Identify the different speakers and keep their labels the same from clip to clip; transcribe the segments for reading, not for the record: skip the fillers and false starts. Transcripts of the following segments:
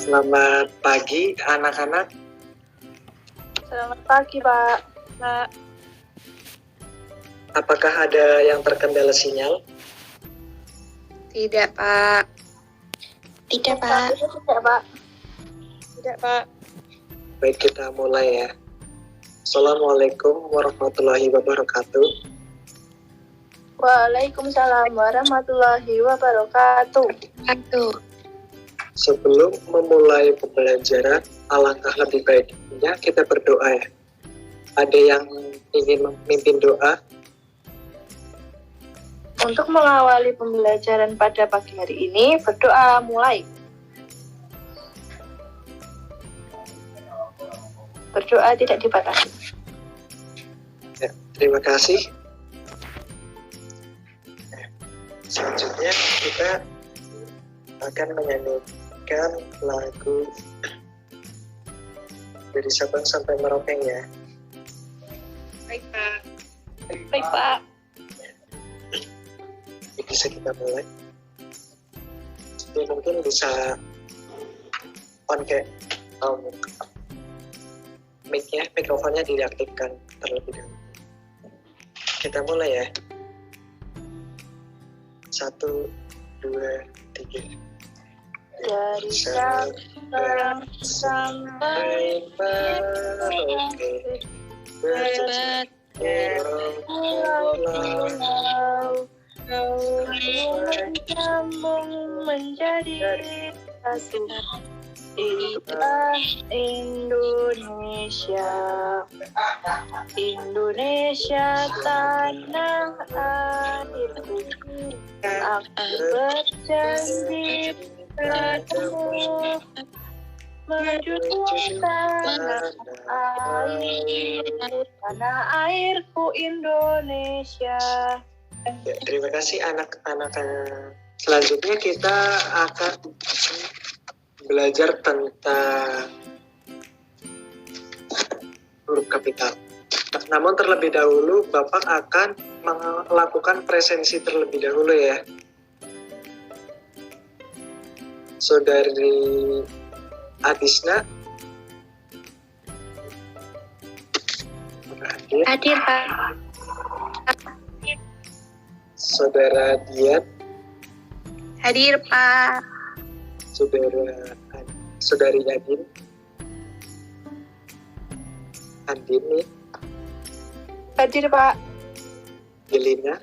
Speaker 1: Selamat pagi anak-anak.
Speaker 2: Selamat pagi, Pak.
Speaker 1: Apakah ada yang terkendala sinyal?
Speaker 3: Tidak, Pak. Tidak, Pak.
Speaker 2: Tidak, Pak.
Speaker 1: Baik, kita mulai ya. Assalamualaikum warahmatullahi wabarakatuh.
Speaker 2: Waalaikumsalam warahmatullahi wabarakatuh.
Speaker 1: Sebelum memulai pembelajaran, alangkah lebih baiknya kita berdoa ya. Ada yang ingin memimpin doa?
Speaker 2: Untuk mengawali pembelajaran pada pagi hari ini, berdoa mulai. Berdoa tidak dibatasi.
Speaker 1: Ya, terima kasih. Selanjutnya kita akan menyanyikan lagu dari Sabang sampai Merauke ya.
Speaker 3: Baik, Pak.
Speaker 2: Baik, Pak.
Speaker 1: Bisa kita mulai. Jadi mungkin bisa on kayak mic-nya, mikrofonnya diaktifkan terlebih dahulu. Kita mulai ya. 1, 2, 3.
Speaker 2: Dari Sabang sampai
Speaker 1: Merauke,
Speaker 2: pulau, kau menyambung menjadi satu. Inilah Indonesia, Indonesia tanah airku. Aku berjanji padamu menuju tanah airku Indonesia.
Speaker 1: Ya, terima kasih anak-anak. Selanjutnya kita akan belajar tentang huruf kapital. Namun terlebih dahulu Bapak akan melakukan presensi terlebih dahulu ya. Saudari Adisna.
Speaker 3: Hadir, Pak.
Speaker 1: Saudara Dian.
Speaker 3: Hadir, Pak.
Speaker 1: Saudari Adin. Andini.
Speaker 2: Hadir, Pak.
Speaker 1: Delina.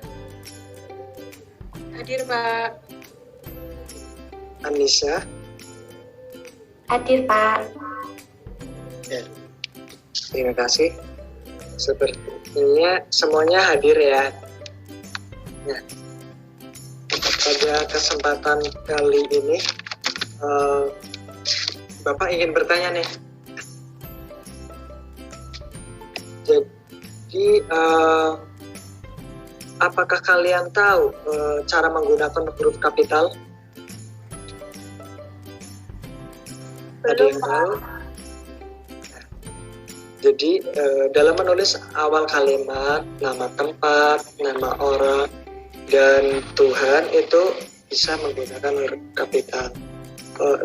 Speaker 3: Hadir, Pak.
Speaker 1: Anissa.
Speaker 3: Hadir, Pak.
Speaker 1: Ya. Terima kasih. Sepertinya semuanya hadir ya. Nah, pada kesempatan kali ini Bapak ingin bertanya nih. Jadi apakah kalian tahu cara menggunakan huruf kapital? Ada yang tahu? Jadi dalam menulis awal kalimat, nama tempat, nama orang, dan Tuhan itu bisa menggunakan huruf kapital.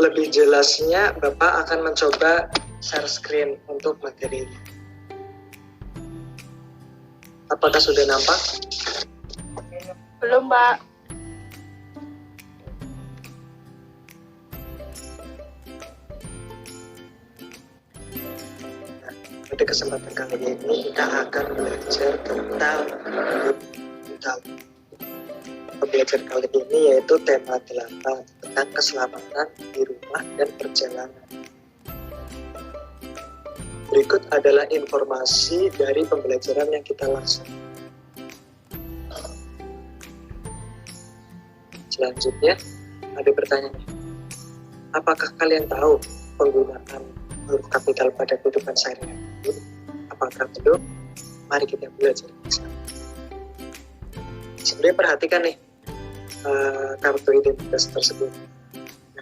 Speaker 1: Lebih jelasnya Bapak akan mencoba share screen untuk materi ini. Apakah sudah nampak?
Speaker 2: Belum, Pak.
Speaker 1: Pada kesempatan kali ini kita akan belajar tentang huruf kapital. Pembelajaran kali ini yaitu tema 8 tentang keselamatan di rumah dan perjalanan. Berikut adalah informasi dari pembelajaran yang kita laksanakan. Selanjutnya ada pertanyaan. Apakah kalian tahu penggunaan huruf kapital pada kehidupan sehari-hari? Apakah belum? Mari kita belajar bersama. Sebenarnya perhatikan nih kartu identitas tersebut.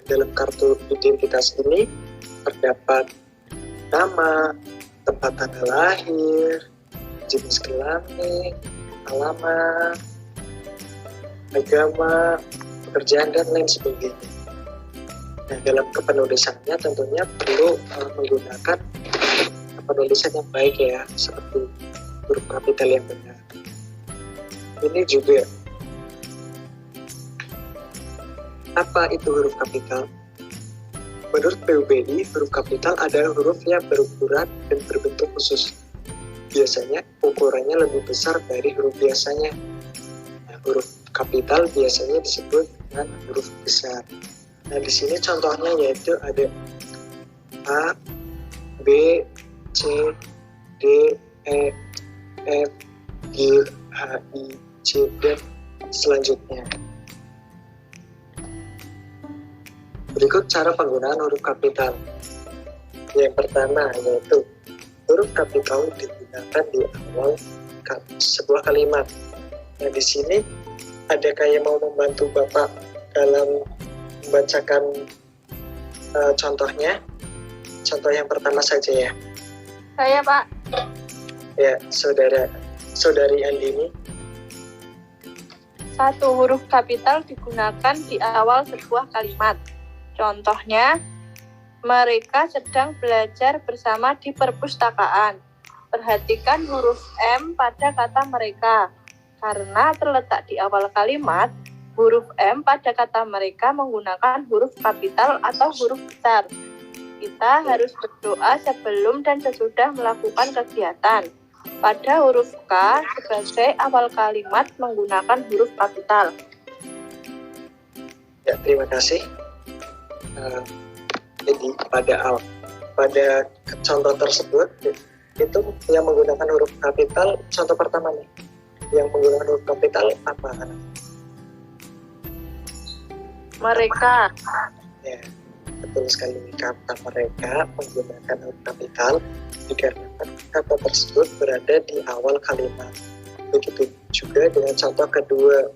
Speaker 1: Dalam kartu identitas ini terdapat nama, tempat tanggal lahir, jenis kelamin, alamat, agama, pekerjaan, dan lain sebagainya. Nah, dalam kepenulisannya tentunya perlu menggunakan penulisan yang baik ya, seperti huruf kapital yang benar. Ini juga, apa itu huruf kapital? Menurut PUBI, huruf kapital adalah huruf yang berukuran dan berbentuk khusus. Biasanya ukurannya lebih besar dari huruf biasanya. Nah, huruf kapital biasanya disebut dengan huruf besar. Nah, di sini contohnya yaitu ada A, B, C, D, E, F, G, H, I, C, dan selanjutnya. Berikut cara penggunaan huruf kapital. Yang pertama yaitu huruf kapital digunakan di awal sebuah kalimat. Nah, di sini ada kayak mau membantu Bapak dalam membacakan contohnya. Contoh yang pertama saja ya.
Speaker 2: Saya, Pak.
Speaker 1: Ya, saudari Andini.
Speaker 2: 1. Huruf kapital digunakan di awal sebuah kalimat. Contohnya, mereka sedang belajar bersama di perpustakaan. Perhatikan huruf M pada kata mereka. Karena terletak di awal kalimat, huruf M pada kata mereka menggunakan huruf kapital atau huruf besar. Kita harus berdoa sebelum dan sesudah melakukan kegiatan. Pada huruf K sebagai awal kalimat menggunakan huruf kapital.
Speaker 1: Ya, terima kasih. Jadi pada contoh tersebut itu yang menggunakan huruf kapital, contoh pertama nih, yang menggunakan huruf kapital apa?
Speaker 2: Mereka.
Speaker 1: Ya, betul sekali. Kata mereka menggunakan huruf kapital dikarenakan kata tersebut berada di awal kalimat. Begitu juga dengan contoh kedua,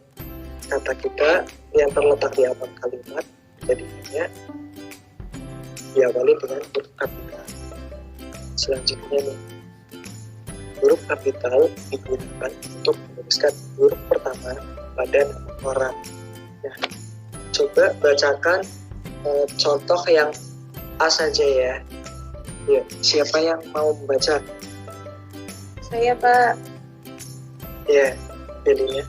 Speaker 1: kata kita yang terletak di awal kalimat jadinya diawali dengan huruf kapital. Selanjutnya nih, huruf kapital digunakan untuk menuliskan huruf pertama pada nama orang. Nah, coba bacakan contoh yang A saja ya. Ya, siapa yang mau membaca?
Speaker 3: Saya, Pak.
Speaker 1: Ya, jadinya.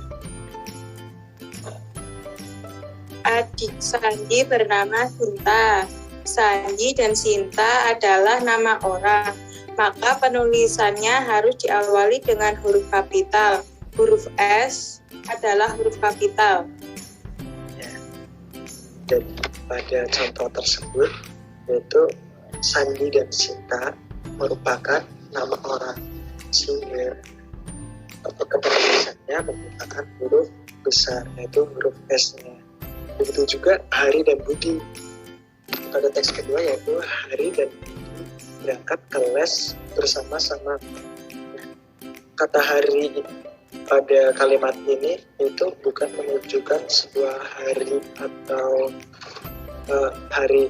Speaker 3: Adik Sandi bernama Sinta. Sandi dan Sinta adalah nama orang. Maka penulisannya harus diawali dengan huruf kapital. Huruf S adalah huruf kapital.
Speaker 1: Ya. Dan pada contoh tersebut yaitu Sandi dan Sinta merupakan nama orang, sehingga penulisannya menggunakan huruf besar, yaitu huruf S-nya. Begitu juga Hari dan Budi. Pada teks kedua yaitu Hari dan Budi berangkat ke les bersama-sama. Kata hari pada kalimat ini itu bukan menunjukkan sebuah hari atau hari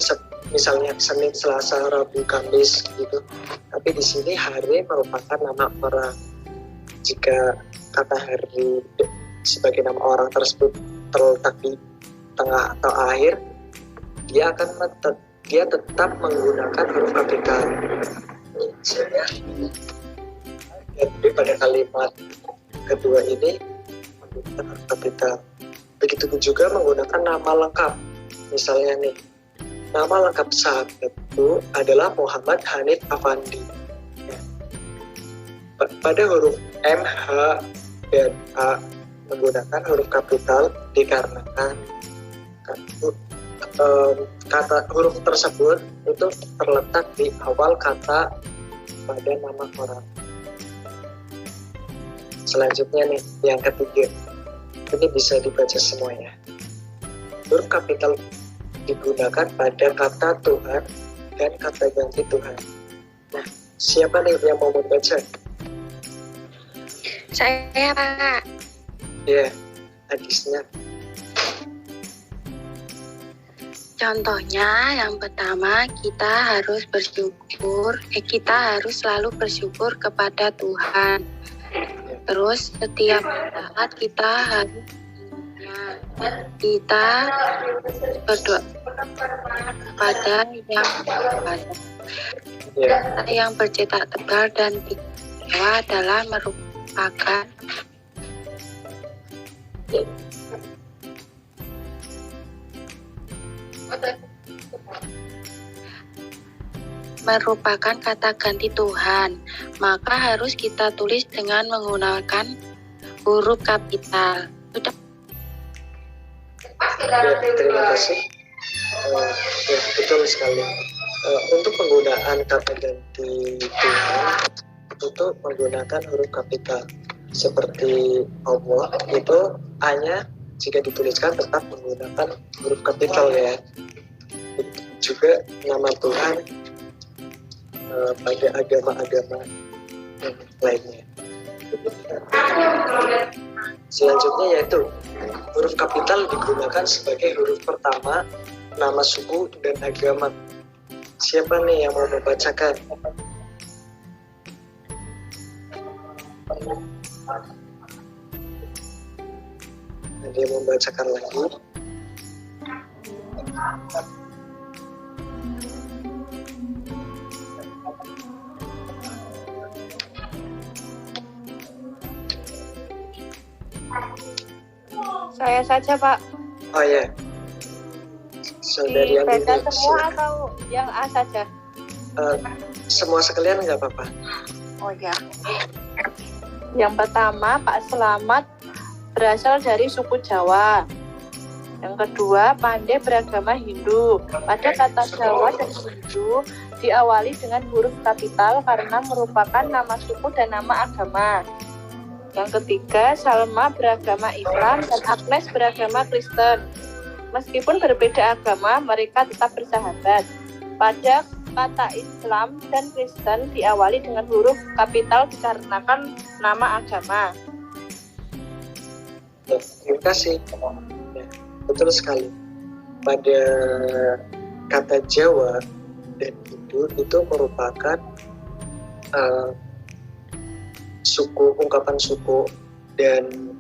Speaker 1: misalnya Senin, Selasa, Rabu, Kamis gitu. Tapi di sini hari merupakan nama orang. Jika kata hari sebagai nama orang tersebut terletak di tengah atau akhir, dia tetap menggunakan huruf kapital. Sehingga pada kalimat kedua ini menggunakan huruf kapital. Begitu juga menggunakan nama lengkap. Misalnya nih, nama lengkap sahabatku adalah Muhammad Hanif Afandi. Ya. Pada huruf M, H, dan A menggunakan huruf kapital dikarenakan kata huruf tersebut itu terletak di awal kata pada nama orang. Selanjutnya nih, yang ketiga, ini bisa dibaca semuanya. Huruf kapital digunakan pada kata Tuhan dan kata ganti Tuhan. Nah, siapa nih yang mau membaca?
Speaker 3: Saya, Pak.
Speaker 1: Ya, hadisnya.
Speaker 4: Contohnya, yang pertama kita harus selalu bersyukur kepada Tuhan. Terus setiap saat kita harus berdoa pada yang
Speaker 1: Ya,
Speaker 4: kata yang bercetak tebal dan Jawa adalah merupakan kata ganti Tuhan, maka harus kita tulis dengan menggunakan huruf kapital. Sudah.
Speaker 1: ya, terima kasih. Ya, betul sekali. Untuk penggunaan kata ganti Tuhan itu menggunakan huruf kapital. Seperti Allah itu A-nya jika dituliskan tetap menggunakan huruf kapital ya. Juga nama Tuhan pada agama-agama yang lainnya. Selanjutnya yaitu huruf kapital digunakan sebagai huruf pertama nama suku dan agama. Siapa nih yang mau membacakan? Ada yang membacakan lagi?
Speaker 2: Saya saja, Pak.
Speaker 1: Oh ya, saudari
Speaker 2: Dibaca
Speaker 1: Andini,
Speaker 2: semua
Speaker 1: silakan.
Speaker 2: atau yang A saja?
Speaker 1: Semua sekalian nggak apa-apa.
Speaker 2: Oh ya. Yang pertama, Pak Selamat berasal dari suku Jawa. Yang kedua, Pandai beragama Hindu. Pada kata Jawa dan Hindu diawali dengan huruf kapital karena merupakan nama suku dan nama agama. Yang ketiga, Salma beragama Islam dan Agnes beragama Kristen. Meskipun berbeda agama, mereka tetap bersahabat. Pada kata Islam dan Kristen diawali dengan huruf kapital dikarenakan nama agama.
Speaker 1: Ya, terima kasih. Ya, betul sekali. Pada kata Jawa dan Hindu itu merupakan ungkapan suku, dan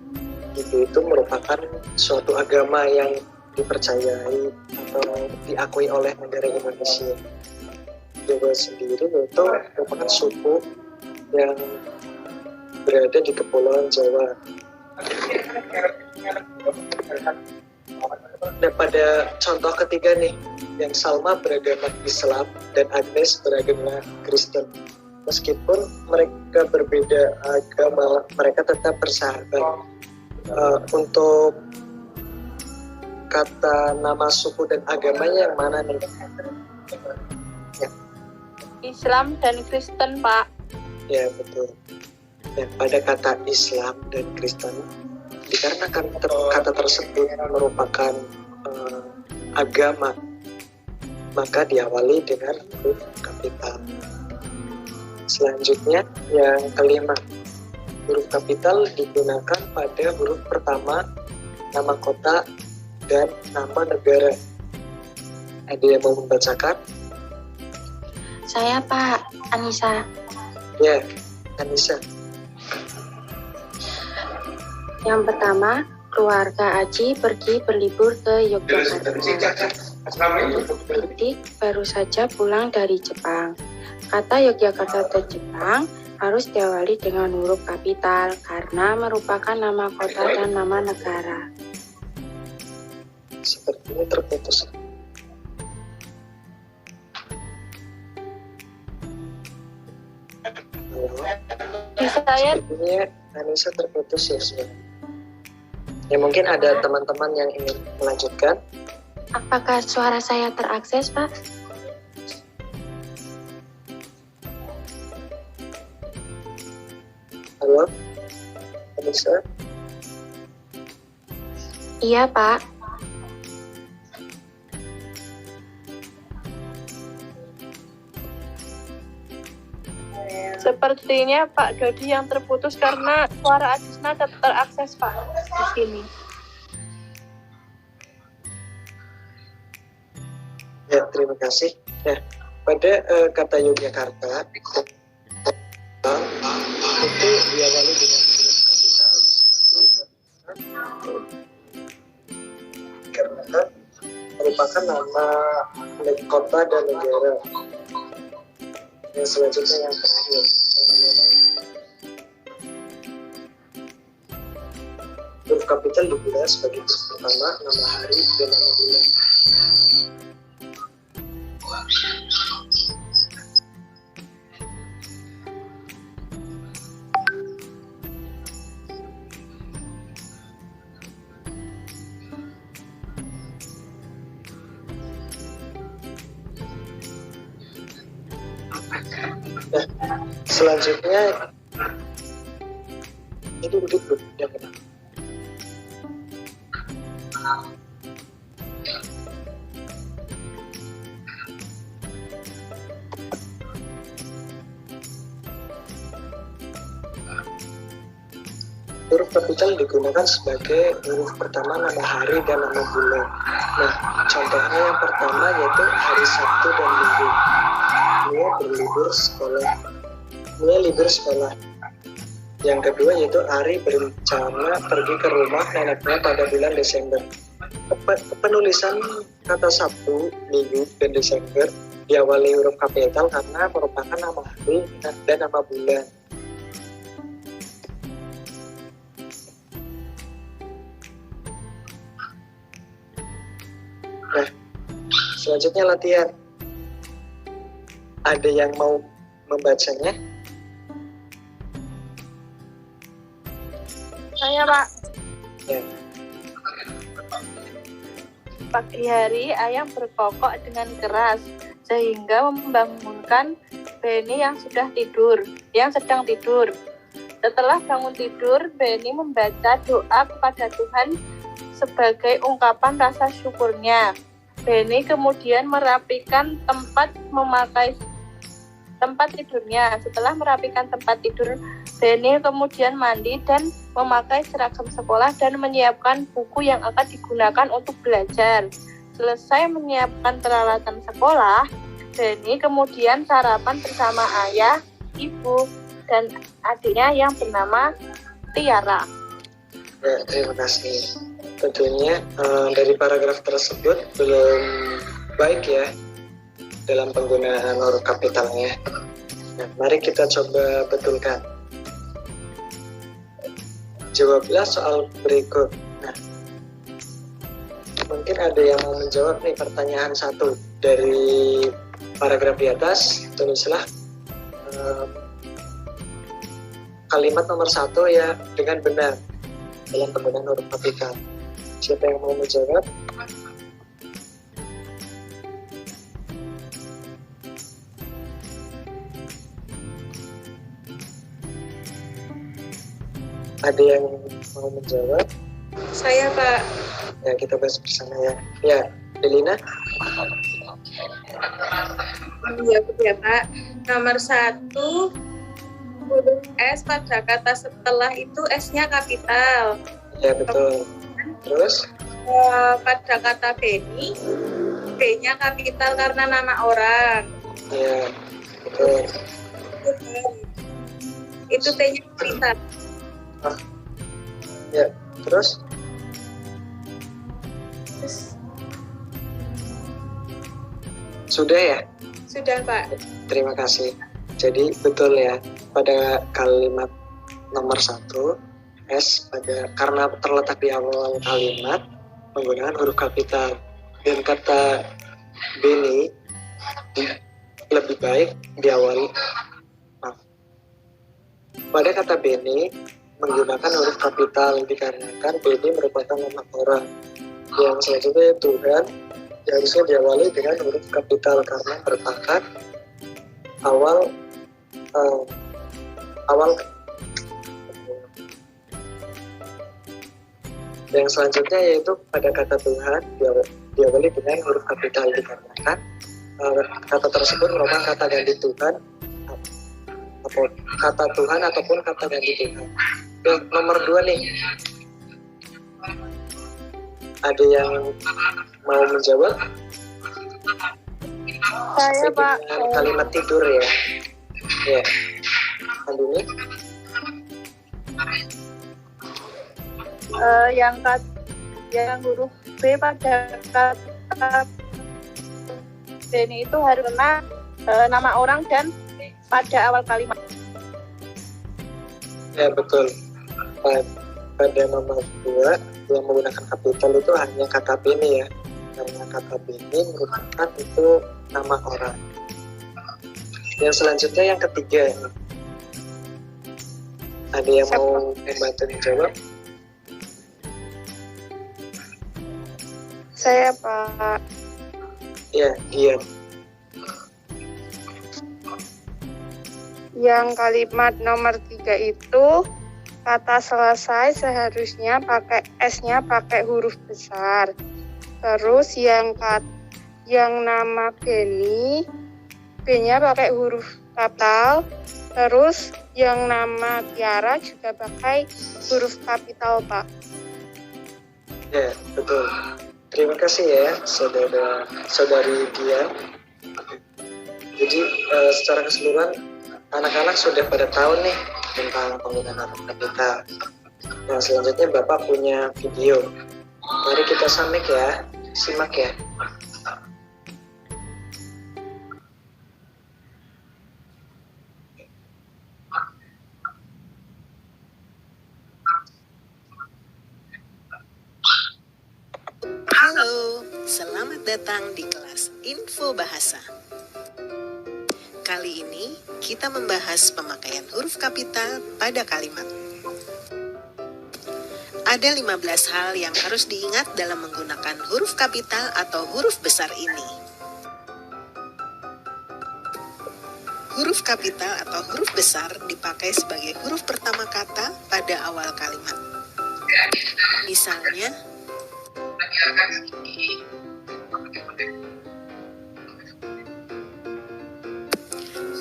Speaker 1: Hindu itu merupakan suatu agama yang dipercayai atau diakui oleh negara Indonesia. Jawa sendiri itu merupakan suku yang berada di Kepulauan Jawa. Nah, pada contoh ketiga nih, yang Salma beragama Islam dan Agnes beragama Kristen. Meskipun mereka berbeda agama, mereka tetap bersahabat. Untuk kata nama suku dan agamanya yang mana nih? Ya.
Speaker 2: Islam dan Kristen, Pak.
Speaker 1: Ya, betul. Ya, pada kata Islam dan Kristen, dikarenakan kata tersebut merupakan agama, maka diawali dengan huruf kapital. Selanjutnya, yang kelima, huruf kapital digunakan pada huruf pertama nama kota dan nama negara. Ada yang mau membacakan?
Speaker 4: Saya, Pak. Anissa.
Speaker 1: Ya, Anissa.
Speaker 4: Yang pertama, keluarga Aji pergi berlibur ke Yogyakarta. Titik baru saja pulang dari Jepang. Kata Yogyakarta ke Jepang harus diawali dengan huruf kapital karena merupakan nama kota dan nama negara.
Speaker 1: Sepertinya terputus. Halo.
Speaker 2: Saya
Speaker 1: Sepertinya Anissa terputus ya, sebenarnya. Ya, mungkin ada teman-teman yang ingin melanjutkan.
Speaker 4: Apakah suara saya terakses, Pak?
Speaker 1: Halo, Anissa.
Speaker 4: Iya, Pak.
Speaker 2: sepertinya Pak Dodi yang terputus karena suara Adisna tetap terakses, Pak, di sini.
Speaker 1: Ya, terima kasih. Ya, pada kata Yogyakarta itu diawali dengan huruf kapital karena merupakan nama kota dan negara. Yang selanjutnya yang terakhir. Huruf kapital digunakan sebagai huruf pertama nama hari dan nama bulan. Nah, selanjutnya itu duduk yang benar. Huruf kapital digunakan sebagai huruf pertama nama hari dan nama bulan. Nah, contohnya yang pertama yaitu hari Sabtu dan Minggu. Mia libur sekolah. Yang kedua yaitu Ari berencana pergi ke rumah neneknya pada bulan Desember. Penulisan kata Sabtu, Minggu, dan Desember diawali huruf kapital karena merupakan nama hari dan nama bulan. Nah, selanjutnya latihan. Ada yang mau membacanya?
Speaker 2: Saya, Pak.
Speaker 1: Ya.
Speaker 2: Pagi hari ayam berkokok dengan keras sehingga membangunkan Beni yang sedang tidur. Setelah bangun tidur, Beni membaca doa kepada Tuhan sebagai ungkapan rasa syukurnya. Beni kemudian merapikan tempat tidurnya. Setelah merapikan tempat tidur, Beni kemudian mandi dan memakai seragam sekolah dan menyiapkan buku yang akan digunakan untuk belajar. Selesai menyiapkan peralatan sekolah, Beni kemudian sarapan bersama ayah, ibu, dan adiknya yang bernama Tiara.
Speaker 1: Ya, terima kasih. Tentunya dari paragraf tersebut belum baik ya dalam penggunaan huruf kapitalnya. Nah, mari kita coba betulkan. Jawablah soal berikut. Nah, mungkin ada yang mau menjawab nih pertanyaan 1 dari paragraf di atas. Tulislah kalimat nomor 1 ya dengan benar dalam penggunaan huruf kapital. Siapa yang mau menjawab? Ada yang mau menjawab?
Speaker 3: Saya, Pak.
Speaker 1: Ya, kita bahas bersama ya. Ya, Delina?
Speaker 3: Ya, Pak. Nomor 1, huruf S pada kata setelah itu S-nya kapital.
Speaker 1: Ya, betul. Terus?
Speaker 3: Pada kata Beni, B-nya kapital karena nama orang.
Speaker 1: Ya, betul.
Speaker 3: Itu T-nya kapital.
Speaker 1: Ya, terus? Sudah ya?
Speaker 3: Sudah, Pak.
Speaker 1: Terima kasih. Jadi betul ya, pada kalimat nomor 1 S karena terletak di awal kalimat menggunakan huruf kapital, dan kata Beni lebih baik diawali. Pada kata Beni menggunakan huruf kapital dikarenakan Beni merupakan nama orang. Yang selanjutnya Tuhan harusnya diawali dengan huruf kapital karena merupakan awal yang selanjutnya yaitu pada kata Tuhan diawali dengan huruf kapital dikarenakan kata tersebut merupakan kata ganti Tuhan atau kata Tuhan ataupun kata ganti Tuhan. Nomor 2 nih, ada yang mau menjawab?
Speaker 2: Saya, Pak.
Speaker 1: Kalimat tidur ya. Ya, Andini.
Speaker 2: Yang huruf B pada kata Beni itu harus kena nama orang dan pada awal kalimat.
Speaker 1: Ya betul. Pada nomor 2 yang menggunakan kapital itu hanya kata Beni ya, karena kata Beni merupakan itu nama orang. Yang selanjutnya yang ketiga, ada yang mau membantu menjawab?
Speaker 3: Saya Pak.
Speaker 1: Ya, iya.
Speaker 3: Yang kalimat nomor 3 itu kata selesai seharusnya pakai S-nya pakai huruf besar. Terus yang nama Beni, B-nya pakai huruf kapital. Terus yang nama Tiara juga pakai huruf kapital, Pak.
Speaker 1: Ya, betul. Terima kasih ya, saudari Dian. Jadi secara keseluruhan anak-anak sudah pada tahu nih tentang penggunaan kapital. Nah, selanjutnya Bapak punya video. Mari kita simak ya.
Speaker 5: Halo, selamat datang di kelas Info Bahasa. Kali ini kita membahas pemakaian huruf kapital pada kalimat. Ada 15 hal yang harus diingat dalam menggunakan huruf kapital atau huruf besar ini. Huruf kapital atau huruf besar dipakai sebagai huruf pertama kata pada awal kalimat. Misalnya,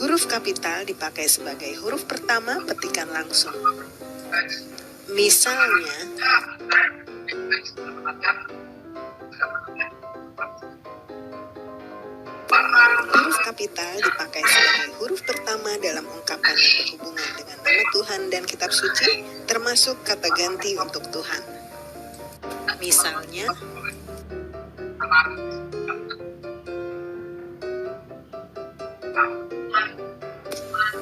Speaker 5: huruf kapital dipakai sebagai huruf pertama petikan langsung. Misalnya, huruf kapital dipakai sebagai huruf pertama dalam ungkapan yang berhubungan dengan nama Tuhan dan kitab suci, termasuk kata ganti untuk Tuhan. Misalnya,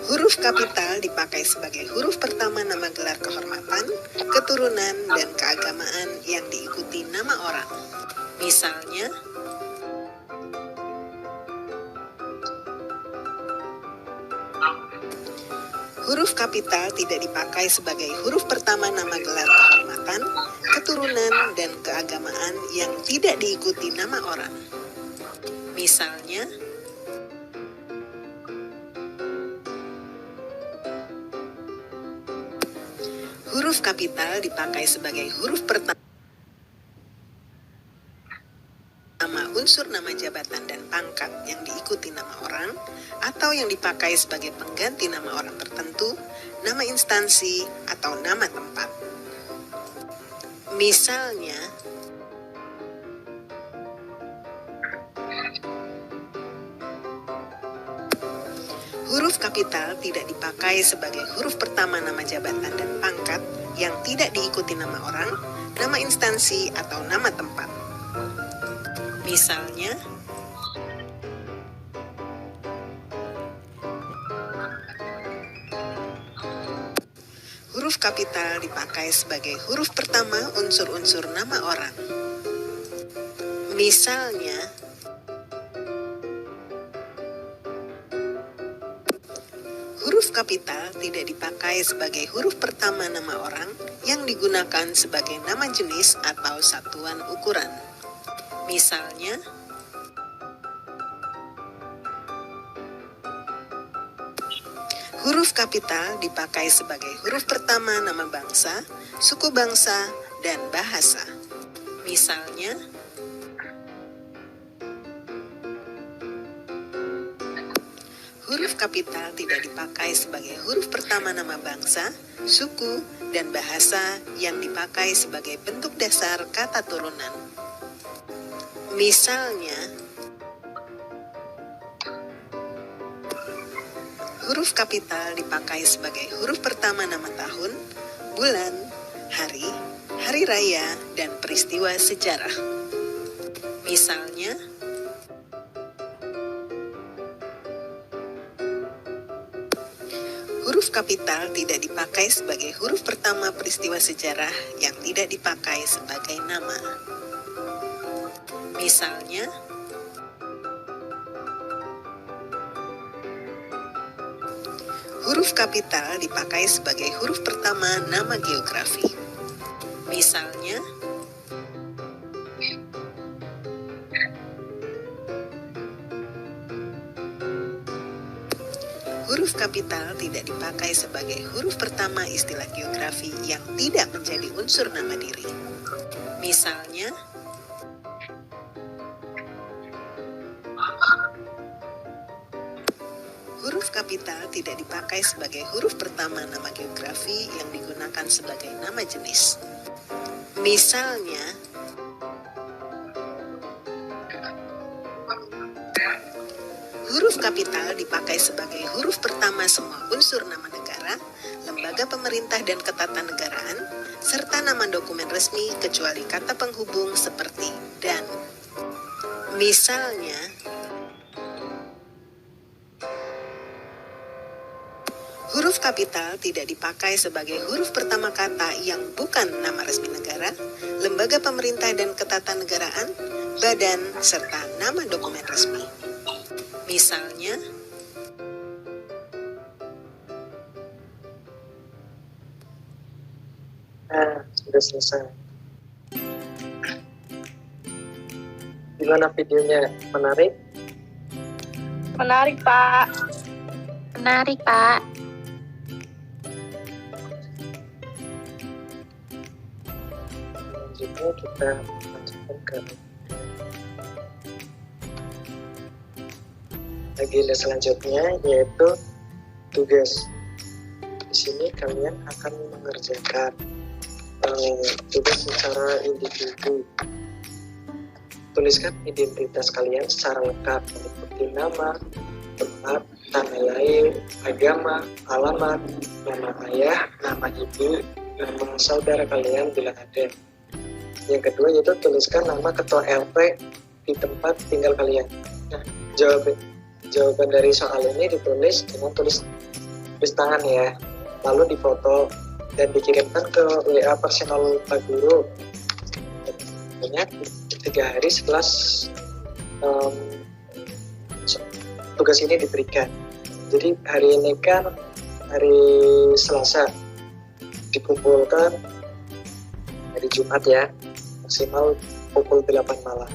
Speaker 5: huruf kapital dipakai sebagai huruf pertama nama gelar kehormatan, keturunan, dan keagamaan yang diikuti nama orang. Misalnya, huruf kapital tidak dipakai sebagai huruf pertama nama gelar kehormatan, keturunan, dan keagamaan yang tidak diikuti nama orang. Misalnya, huruf kapital dipakai sebagai huruf pertama unsur nama jabatan dan pangkat yang diikuti nama orang, atau yang dipakai sebagai pengganti nama orang tertentu, nama instansi, atau nama tempat. Misalnya, huruf kapital tidak dipakai sebagai huruf pertama nama jabatan dan pangkat yang tidak diikuti nama orang, nama instansi, atau nama tempat. Misalnya, huruf kapital dipakai sebagai huruf pertama unsur-unsur nama orang. Misalnya, huruf kapital tidak dipakai sebagai huruf pertama nama orang yang digunakan sebagai nama jenis atau satuan ukuran. Misalnya, huruf kapital dipakai sebagai huruf pertama nama bangsa, suku bangsa, dan bahasa. Misalnya, huruf kapital tidak dipakai sebagai huruf pertama nama bangsa, suku, dan bahasa yang dipakai sebagai bentuk dasar kata turunan. Misalnya, huruf kapital dipakai sebagai huruf pertama nama tahun, bulan, hari raya, dan peristiwa sejarah. Misalnya, Huruf kapital tidak dipakai sebagai huruf pertama peristiwa sejarah yang tidak dipakai sebagai nama. Misalnya, huruf kapital dipakai sebagai huruf pertama nama geografi. Misalnya, huruf kapital tidak dipakai sebagai huruf pertama istilah geografi yang tidak menjadi unsur nama diri. Misalnya, huruf kapital tidak dipakai sebagai huruf pertama nama geografi yang digunakan sebagai nama jenis. Misalnya, huruf kapital dipakai sebagai huruf pertama semua unsur nama negara, lembaga pemerintah dan ketatanegaraan, serta nama dokumen resmi kecuali kata penghubung seperti dan. Misalnya, huruf kapital tidak dipakai sebagai huruf pertama kata yang bukan nama resmi negara, lembaga pemerintah dan ketatanegaraan, badan, serta nama dokumen resmi. Misalnya,
Speaker 1: sudah selesai. Gimana videonya? Menarik?
Speaker 2: Menarik, Pak.
Speaker 4: Menarik, Pak.
Speaker 1: Selanjutnya kita lanjutkan ke agenda selanjutnya, yaitu tugas. Di sini kalian akan mengerjakan tugas secara individu. Tuliskan identitas kalian secara lengkap, seperti nama, tempat, tanggal lahir, agama, alamat, nama ayah, nama ibu, nama saudara kalian bila ada. Yang kedua yaitu tuliskan nama ketua RT di tempat tinggal kalian. Nah, jawaban dari soal ini ditulis dengan tulis tangan ya, lalu difoto dan dikirimkan ke WA personal Pak Guru. Banyak 3 hari setelah tugas ini diberikan. Jadi hari ini kan hari Selasa, dikumpulkan hari Jumat ya, maksimal pukul 8 malam.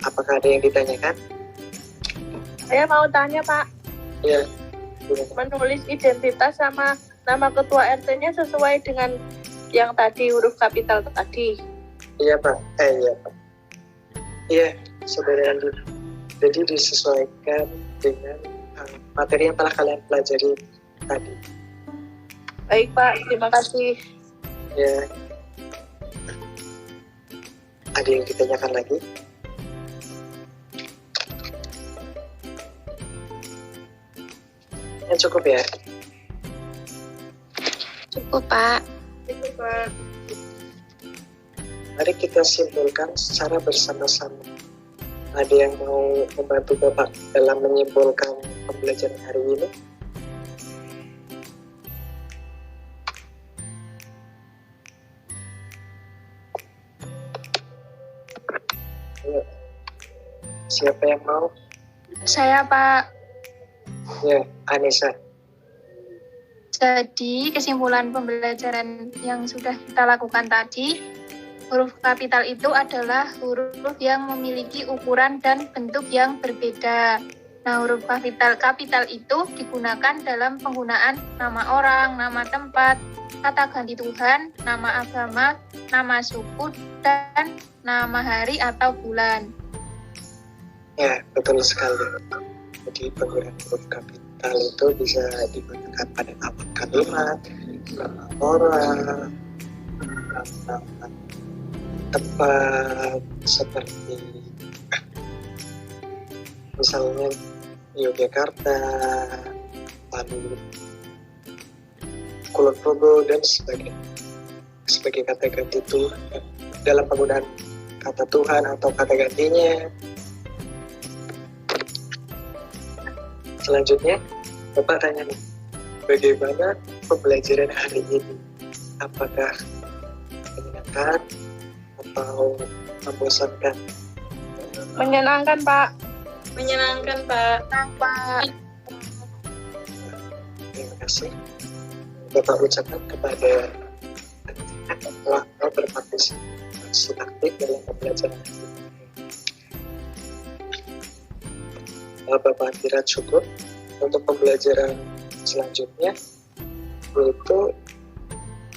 Speaker 1: Apakah ada yang ditanyakan?
Speaker 2: Saya mau tanya, Pak.
Speaker 1: Ya.
Speaker 2: Menulis identitas sama nama ketua RT-nya sesuai dengan yang tadi huruf kapital tadi.
Speaker 1: Iya Pak. Iya Pak. Iya, saudara Andi. Jadi disesuaikan dengan materi yang telah kalian pelajari tadi.
Speaker 2: Baik, Pak. Terima kasih.
Speaker 1: Ya. Ada yang ditanyakan lagi? Ya, cukup ya?
Speaker 4: Cukup, Pak.
Speaker 2: Itu, Pak.
Speaker 1: Mari kita simpulkan secara bersama-sama. Ada yang mau membantu Bapak dalam menyimpulkan pembelajaran hari ini? Ayo. Siapa yang mau?
Speaker 3: Saya, Pak.
Speaker 1: Ya, Anissa.
Speaker 3: Jadi, kesimpulan pembelajaran yang sudah kita lakukan tadi, huruf kapital itu adalah huruf yang memiliki ukuran dan bentuk yang berbeda. Nah, huruf kapital itu digunakan dalam penggunaan nama orang, nama tempat, kata ganti Tuhan, nama agama, nama suku, dan nama hari atau bulan.
Speaker 1: Ya, betul sekali. Jadi penggunaan huruf kapital itu bisa digunakan pada awal kalimat, nama orang, nama tempat, seperti misalnya Yogyakarta, lalu Kulon Progo, dan sebagainya. Sebagai kata ganti Tuhan dalam penggunaan kata Tuhan atau kata gantinya. Selanjutnya, Bapak tanya nih, Bagaimana pembelajaran hari ini? Apakah menyenangkan atau membosankan?
Speaker 2: Menyenangkan, Pak.
Speaker 4: Menyenangkan, Pak.
Speaker 1: Terima kasih. Bapak ucapkan kepada anak-anak yang telah mau berpartisipasi aktif dalam pembelajaran ini. Bapak kira cukup untuk pembelajaran selanjutnya, yaitu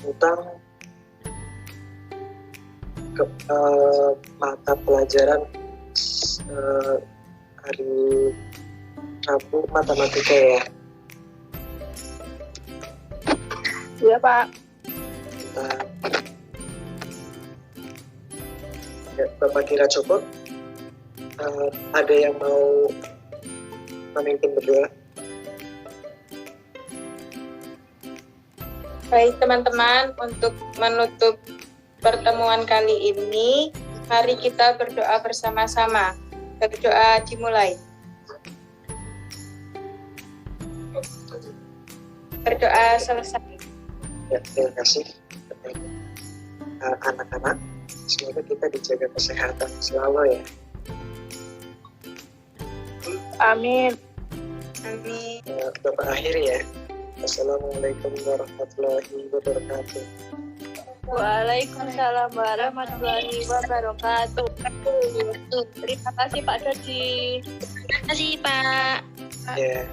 Speaker 1: tentang mata pelajaran hari Rabu matematika ya.
Speaker 2: Iya, Pak.
Speaker 1: Bapak kira cukup? Ada yang mau memimpin berdua?
Speaker 4: Baik teman-teman, untuk menutup pertemuan kali ini, mari kita berdoa bersama-sama. Berdoa dimulai. Berdoa selesai.
Speaker 1: Ya, terima kasih anak-anak. Semoga kita dijaga kesehatan selalu ya.
Speaker 2: Amin.
Speaker 4: Amin.
Speaker 1: Bapak akhiri ya. Assalamualaikum warahmatullahi wabarakatuh.
Speaker 2: Waalaikumsalam warahmatullahi wabarakatuh. Terima kasih Pak Dodi.
Speaker 4: Terima kasih, Pak.
Speaker 1: Ya.